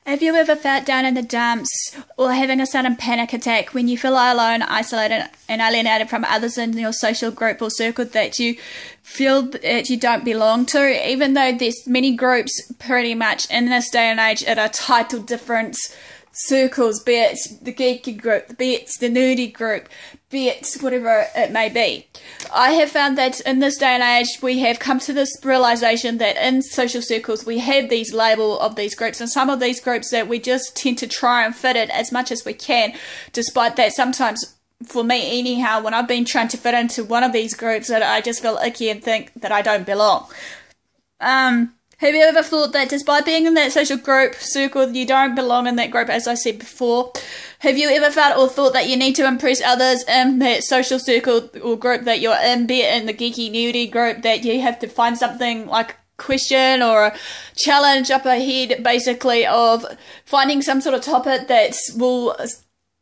Have you ever felt down in the dumps or having a sudden panic attack when you feel alone, isolated and alienated from others in your social group or circle that you feel that you don't belong to? Even though there's many groups pretty much in this day and age that are tied to different circles, be it the geeky group, be it the nerdy group, be it whatever it may be. I have found that in this day and age we have come to this realization that in social circles we have these label of these groups, and some of these groups that we just tend to try and fit it as much as we can, despite that sometimes, for me anyhow, when I've been trying to fit into one of these groups, that I just feel icky and think that I don't belong. Have you ever thought that despite being in that social group, circle, you don't belong in that group, as I said before? Have you ever felt or thought that you need to impress others in that social circle or group that you're in, be it in the geeky, nerdy group, that you have to find something like a question or a challenge up ahead, basically, of finding some sort of topic that will,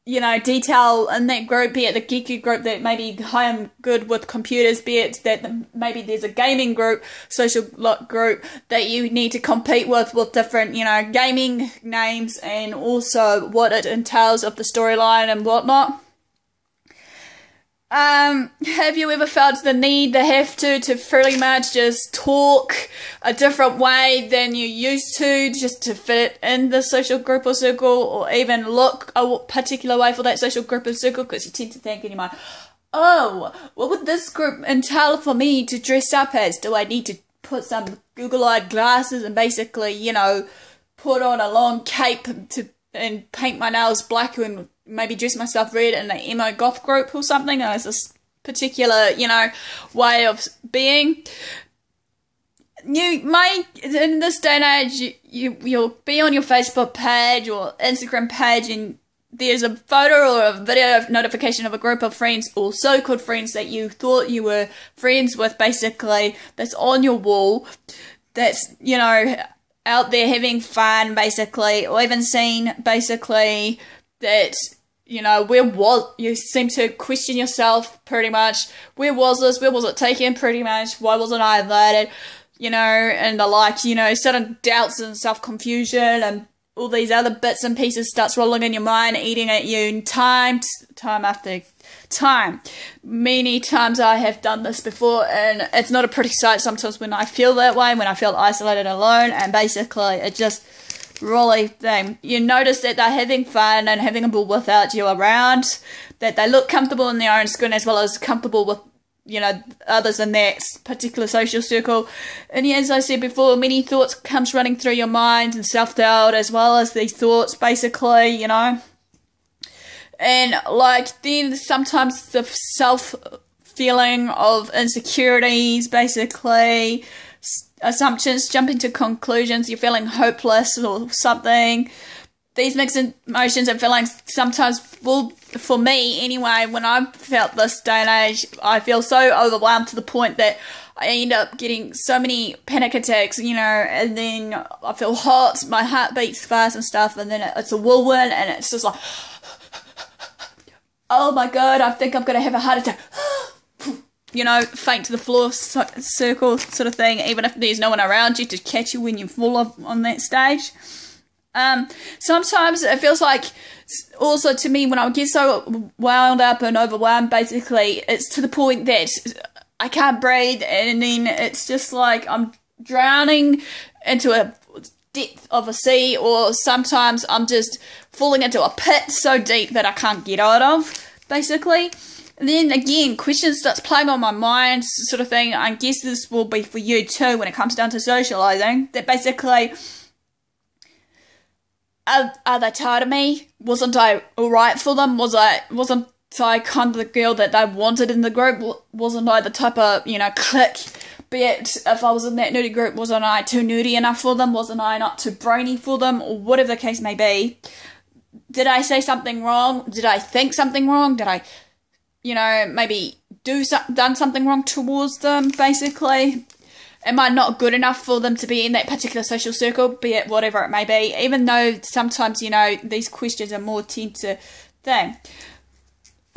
you know, detail in that group, be it the geeky group that maybe I am good with computers, be it that maybe there's a gaming group, social group that you need to compete with different, you know, gaming names and also what it entails of the storyline and whatnot. Have you ever felt the need, the have to pretty much just talk a different way than you used to, just to fit in the social group or circle, or even look a particular way for that social group or circle, because you tend to think in your mind, oh, what would this group entail for me to dress up as? Do I need to put some Google-eyed glasses and basically, you know, put on a long cape and paint my nails black and maybe dress myself red in an emo goth group or something? As this particular, you know, way of being. In this day and age, you'll be on your Facebook page or Instagram page and there's a photo or a video notification of a group of friends or so-called friends that you thought you were friends with, basically, that's on your wall, that's, you know, out there having fun, basically, or even seen, basically, that, you know, you seem to question yourself, pretty much, where was this, where was it taken, pretty much, why wasn't I invited, you know, and the like, you know, sudden doubts and self-confusion and all these other bits and pieces starts rolling in your mind, eating at you time after time. Many times I have done this before, and it's not a pretty sight sometimes when I feel that way, when I feel isolated and alone, and basically it just really you notice that they're having fun and having a ball without you around, that they look comfortable in their own skin as well as comfortable with, you know, others in that particular social circle. And yeah, as I said before, many thoughts comes running through your mind and self-doubt as well as these thoughts, basically, you know. And like then sometimes the self-feeling of insecurities, basically, assumptions, jumping to conclusions, you're feeling hopeless or something. These mixed emotions and feelings sometimes will, for me anyway, when I've felt this day and age, I feel so overwhelmed to the point that I end up getting so many panic attacks, you know, and then I feel hot, my heart beats fast and stuff, and then it's a whirlwind, and it's just like, oh my god, I think I'm going to have a heart attack. You know, faint to the floor circle sort of thing, even if there's no one around you to catch you when you fall off on that stage. Sometimes it feels like, also to me, when I get so wound up and overwhelmed, basically, it's to the point that I can't breathe, and then it's just like I'm drowning into a depth of a sea, or sometimes I'm just falling into a pit so deep that I can't get out of, basically. And then again, questions starts playing on my mind, sort of thing. I guess this will be for you too when it comes down to socializing. That basically, are they tired of me? Wasn't I alright for them? Wasn't I kind of the girl that they wanted in the group? Wasn't I the type of, you know, clique? Be it if I was in that nerdy group, wasn't I too nerdy enough for them? Wasn't I not too brainy for them? Or whatever the case may be. Did I say something wrong? Did I think something wrong? Did I, you know, maybe done something wrong towards them, basically? Am I not good enough for them to be in that particular social circle, be it whatever it may be, even though sometimes, you know, these questions are more tend to thing.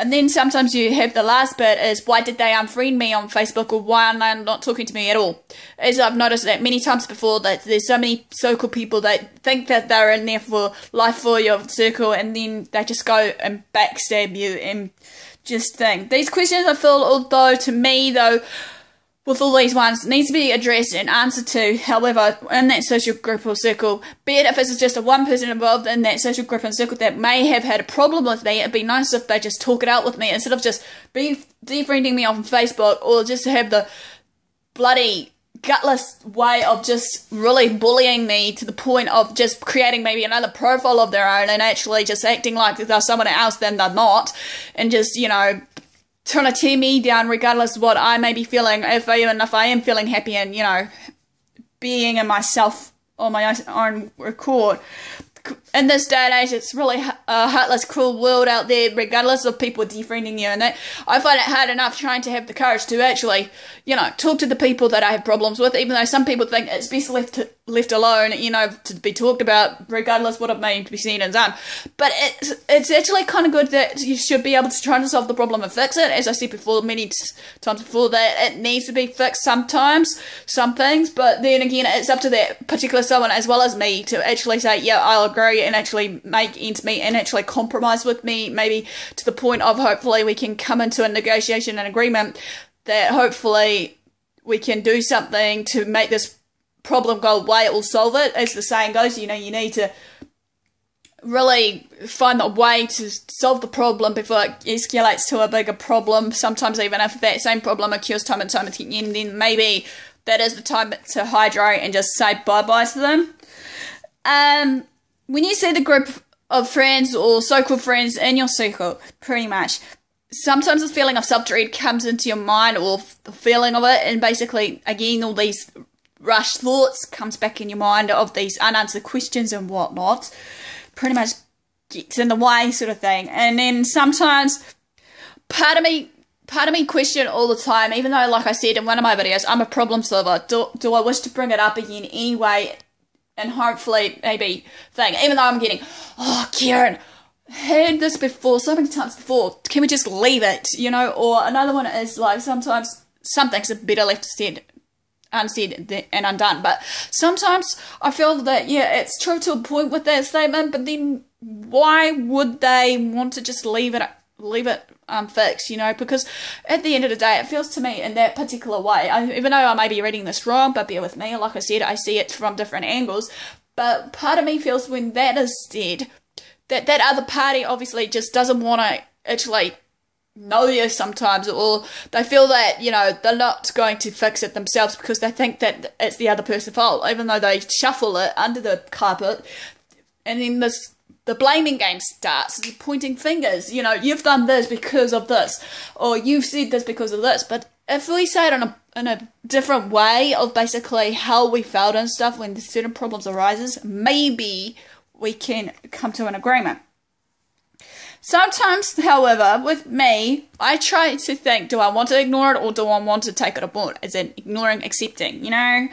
And then sometimes you have the last bit is, why did they unfriend me on Facebook, or why are they not talking to me at all? As I've noticed that many times before, that there's so many so-called people that think that they're in there for life for your circle, and then they just go and backstab you and just think. These questions I feel, although to me though, with all these ones, needs to be addressed and answered to. However, in that social group or circle, be it if it's just a one person involved in that social group and circle that may have had a problem with me, it'd be nice if they just talk it out with me instead of just defriending me on Facebook, or just have the bloody gutless way of just really bullying me to the point of just creating maybe another profile of their own and actually just acting like they're someone else then they're not, and just, you know, trying to tear me down regardless of what I may be feeling, if I am feeling happy and, you know, being in myself on my own record. In this day and age, it's really a heartless, cruel world out there, regardless of people defriending you. And that, I find it hard enough trying to have the courage to actually, you know, talk to the people that I have problems with, even though some people think it's best left alone, you know, to be talked about, regardless what it may be seen and done. But it's actually kind of good that you should be able to try to solve the problem and fix it. As I said before, many times before, that it needs to be fixed sometimes, some things, but then again, it's up to that particular someone as well as me to actually say, yeah, I'll agree, and actually make ends meet and actually compromise with me, maybe to the point of hopefully we can come into a negotiation and agreement that hopefully we can do something to make this problem go away or solve it. As the saying goes, you know, you need to really find a way to solve the problem before it escalates to a bigger problem. Sometimes even if that same problem occurs time and time again, then maybe that is the time to hydrate and just say bye-bye to them. When you see the group of friends or so-called friends in your circle, pretty much, sometimes the feeling of self-dread comes into your mind, or the feeling of it, and basically, again, all these rushed thoughts comes back in your mind of these unanswered questions and whatnot. Pretty much gets in the way, sort of thing. And then sometimes, part of me question all the time, even though, like I said in one of my videos, I'm a problem solver. Do I wish to bring it up again anyway? And hopefully, maybe think, even though I'm getting, oh, Karen, heard this before, so many times before, can we just leave it, you know? Or another one is, like, sometimes some things are better left unsaid and undone. But sometimes I feel that, yeah, it's true to a point with that statement, but then why would they want to just leave it fixed, you know? Because at the end of the day, it feels to me in that particular way, even though I may be reading this wrong, but bear with me, like I said, I see it from different angles, but part of me feels when that is said, that other party obviously just doesn't want to actually know you sometimes, or they feel that, you know, they're not going to fix it themselves because they think that it's the other person's fault, even though they shuffle it under the carpet. And then the blaming game starts, pointing fingers, you know, you've done this because of this, or you've said this because of this. But if we say it in a different way of basically how we felt and stuff when certain problems arises, maybe we can come to an agreement. Sometimes, however, with me, I try to think, do I want to ignore it or do I want to take it on board? As in ignoring, accepting, you know?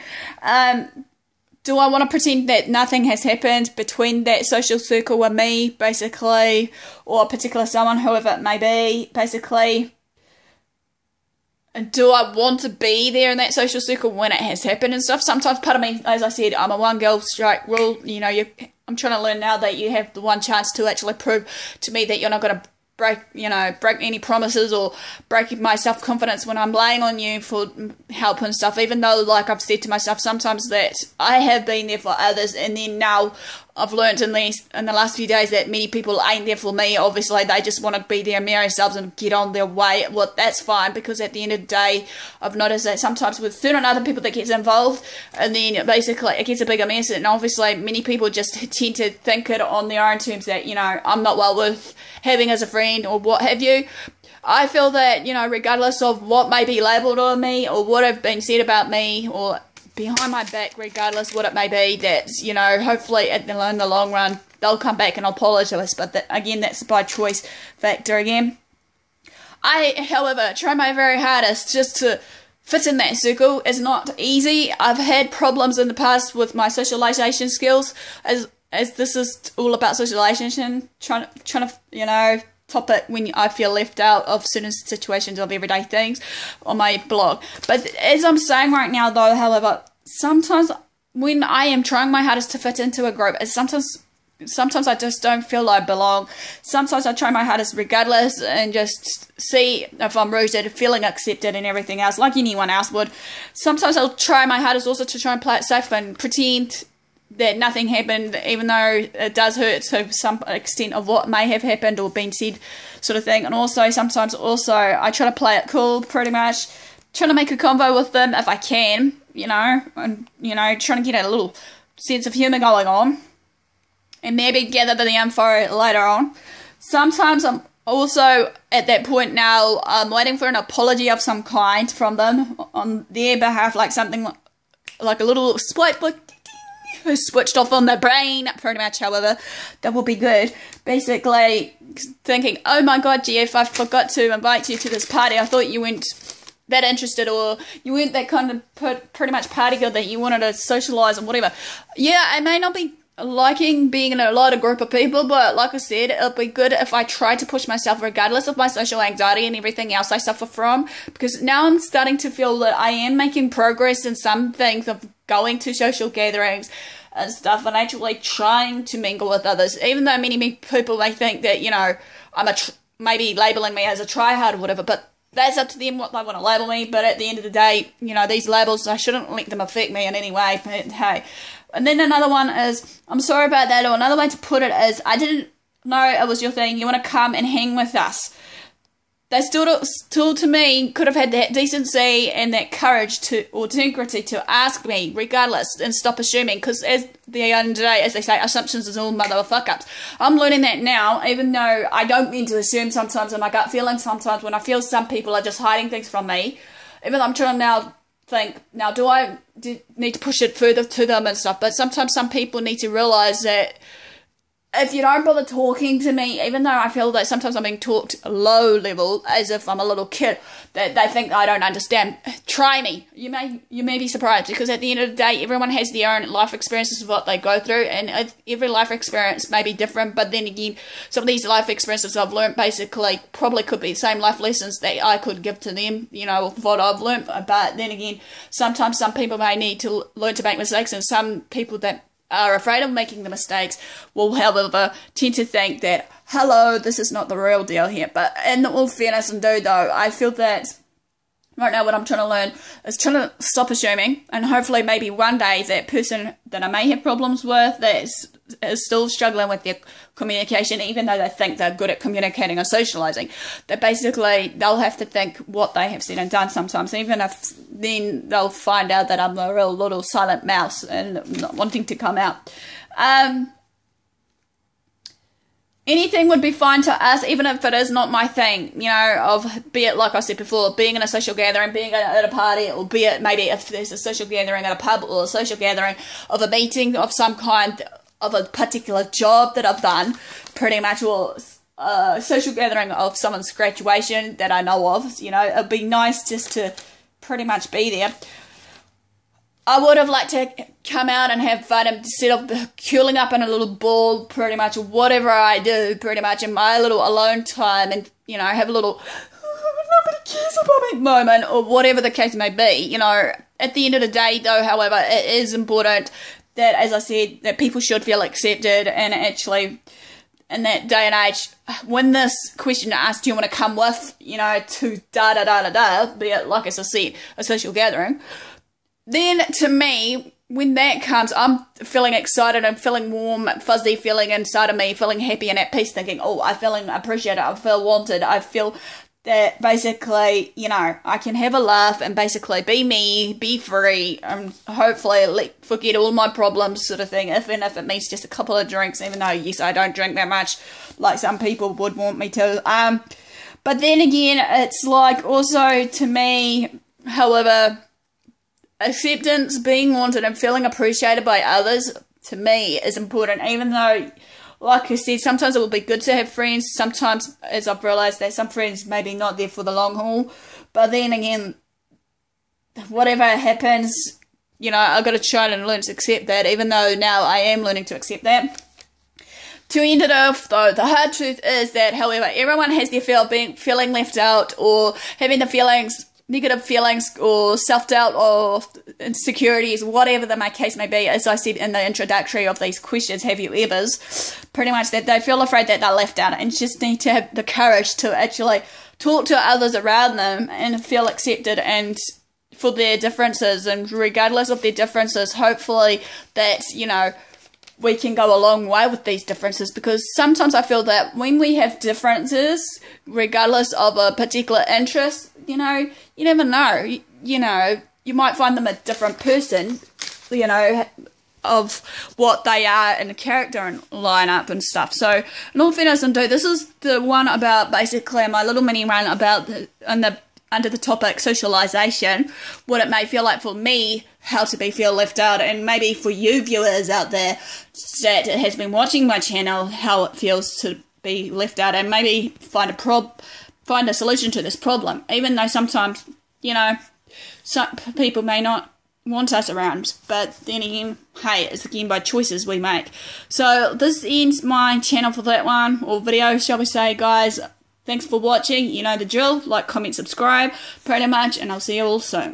Do I want to pretend that nothing has happened between that social circle and me, basically, or a particular someone, whoever it may be, basically? And do I want to be there in that social circle when it has happened and stuff? Sometimes part of me, as I said, I'm a one girl strike rule, you know, I'm trying to learn now that you have the one chance to actually prove to me that you're not going to break any promises or break my self-confidence when I'm laying on you for help and stuff, even though, like I've said to myself sometimes, that I have been there for others, and then now I've learned in the last few days that many people ain't there for me. Obviously, they just want to be there, marry themselves and get on their way. Well, that's fine, because at the end of the day, I've noticed that sometimes with certain other people that gets involved, and then basically it gets a bigger mess, and obviously many people just tend to think it on their own terms that, you know, I'm not well worth having as a friend or what have you. I feel that, you know, regardless of what may be labelled on me or what have been said about me or behind my back, regardless what it may be, that, you know, hopefully in the long run they'll come back and apologise. But that, again, that's by choice factor again. I, however, try my very hardest just to fit in that circle. It's not easy. I've had problems in the past with my socialisation skills, as this is all about socialisation, trying to, you know, topic when I feel left out of certain situations of everyday things on my blog. But as I'm saying right now, though, however, sometimes when I am trying my hardest to fit into a group, sometimes I just don't feel I belong. Sometimes I try my hardest regardless and just see if I'm rooted, feeling accepted and everything else, like anyone else would. Sometimes I'll try my hardest also to try and play it safe and pretend that nothing happened, even though it does hurt to some extent of what may have happened or been said, sort of thing. And also, sometimes also, I try to play it cool, pretty much. Trying to make a convo with them if I can, and, trying to get a little sense of humour going on. And maybe gather the info later on. Sometimes I'm also at that point now, I'm waiting for an apology of some kind from them on their behalf, like something like a little swipe, like switched off on their brain, pretty much. However, that will be good. Basically, thinking, oh my god, Jeff, I forgot to invite you to this party. I thought you weren't that interested, or you weren't that kind of pretty much party girl that you wanted to socialise and whatever. Yeah, I may not be liking being in a lot of group of people, but like I said, it'll be good if I try to push myself regardless of my social anxiety and everything else I suffer from, because now I'm starting to feel that I am making progress in some things of going to social gatherings and stuff and actually trying to mingle with others, even though many people may think that, I'm maybe labelling me as a tryhard or whatever, but that's up to them what they want to label me. But at the end of the day, these labels, I shouldn't let them affect me in any way. But hey. And then another one is, I'm sorry about that, or another way to put it is, I didn't know it was your thing, you want to come and hang with us. They still to me could have had that decency and that courage or integrity to ask me regardless and stop assuming, because as the end of the day, as they say, assumptions is all motherfuck-ups. I'm learning that now, even though I don't mean to assume sometimes in my gut feeling, sometimes when I feel some people are just hiding things from me, even though I'm trying to now think, now do I need to push it further to them and stuff, but sometimes some people need to realise that if you don't bother talking to me, even though I feel that sometimes I'm being talked low level as if I'm a little kid, that they think I don't understand, try me. You may be surprised, because at the end of the day, everyone has their own life experiences of what they go through, and every life experience may be different, but then again, some of these life experiences I've learned basically probably could be the same life lessons that I could give to them, what I've learned. But then again, sometimes some people may need to learn to make mistakes, and some people that are afraid of making the mistakes will, however, tend to think that, hello, this is not the real deal here. But in all fairness and though, I feel that right now what I'm trying to learn is trying to stop assuming, and hopefully maybe one day that person that I may have problems with that is still struggling with their communication, even though they think they're good at communicating or socialising, that basically they'll have to think what they have said and done sometimes, even if then they'll find out that I'm a real little silent mouse and not wanting to come out. Anything would be fine to us, even if it is not my thing, be it, like I said before, being in a social gathering, being at a party, or be it maybe if there's a social gathering at a pub, or a social gathering of a meeting of some kind, of a particular job that I've done, pretty much, or a social gathering of someone's graduation that I know of, it'd be nice just to pretty much be there. I would have liked to come out and have fun instead of curling up in a little ball, pretty much, whatever I do, pretty much, in my little alone time, and, have a little, nobody cares about me moment, or whatever the case may be. At the end of the day, though, however, it is important that, as I said, that people should feel accepted, and actually, in that day and age, when this question asked, do you want to come with, to da-da-da-da-da, be it, like as I said, a social gathering, then, to me, when that comes, I'm feeling excited, I'm feeling warm, fuzzy feeling inside of me, feeling happy and at peace, thinking, oh, I'm feeling appreciated, I feel wanted, I feel that basically, I can have a laugh and basically be me, be free, and hopefully forget all my problems, sort of thing, even if it means just a couple of drinks, even though, yes, I don't drink that much, like some people would want me to. But then again, it's like, also, to me, however, acceptance, being wanted, and feeling appreciated by others, to me, is important, even though, like I said, sometimes it will be good to have friends, sometimes, as I've realised, that some friends may be not there for the long haul, but then again, whatever happens, I've got to try and learn to accept that, even though now I am learning to accept that. To end it off, though, the hard truth is that, however, everyone has their feeling left out, or having the negative feelings, or self-doubt, or insecurities, whatever the case may be. As I said in the introductory of these questions, have you ever's, pretty much that they feel afraid that they're left out, and just need to have the courage to actually talk to others around them and feel accepted and for their differences, and regardless of their differences, hopefully that, we can go a long way with these differences, because sometimes I feel that when we have differences, regardless of a particular interest, you never know. You might find them a different person, of what they are in the character and lineup and stuff. So, in all fairness, this is the one about basically my little mini run about under the topic socialization, what it may feel like for me, how to feel left out, and maybe for you viewers out there that has been watching my channel, how it feels to be left out, and maybe find a solution to this problem. Even though sometimes, some people may not want us around, but then again, hey, it's again by choices we make. So this ends my channel for that one, or video, shall we say, guys. Thanks for watching. You know the drill. Like, comment, subscribe, pretty much, and I'll see you all soon.